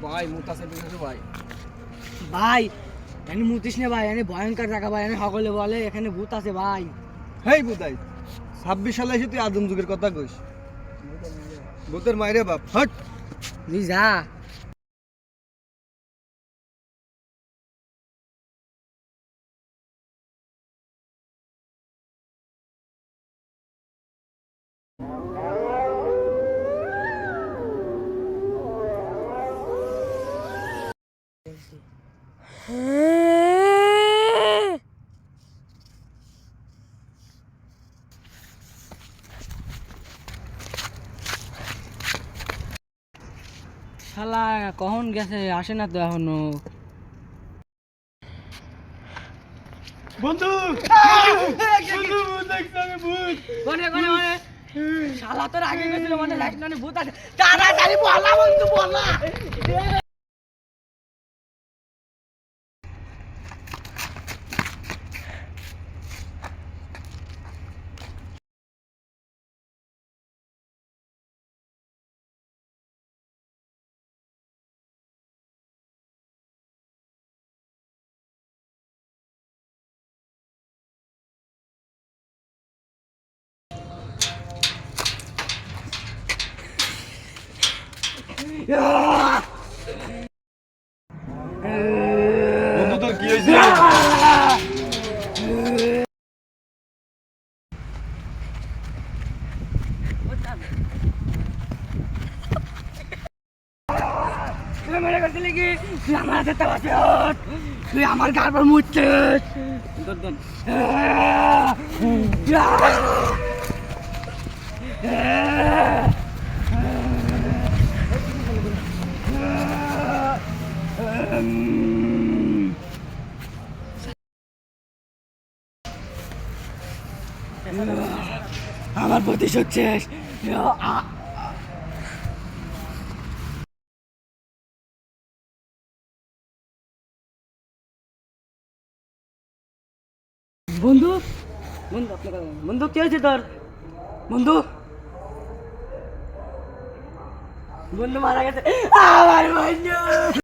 ভাই মুতাছে দিছে ভাই ভাই এখানে মুতিস না ভাই, এখানে ভয়ঙ্কর জায়গা ভাই, এখানে সকলে বলে এখানে ভূত আছে ভাই। হেই বুদাই 26 সালে এসে তুই আদম যুগের কথা কইস? ভূতের মাইরে বাপ হট। তুই যা। শালা কখন গেছে, আসে না তো এখনো। বন্ধু কোনে কোনে কোনে শালা তোর আগে গেছিল মানে লাইট মানে ভূত আছে, তাড়াতাড়ি বলা বন্ধু বলা। বন্ধু তোর কি হয়েছে? তুই মনে করছিলি কি তুই আমার হাতে তাবাতে হট, তুই আমার গার পর মুছছিস। আমার প্রতিশোধ শেষ। বন্ধু বন্ধু আপনার বন্ধু কি হয়েছে তোর? বন্ধু বন্ধু মারা গেছে আমার বন্ধু।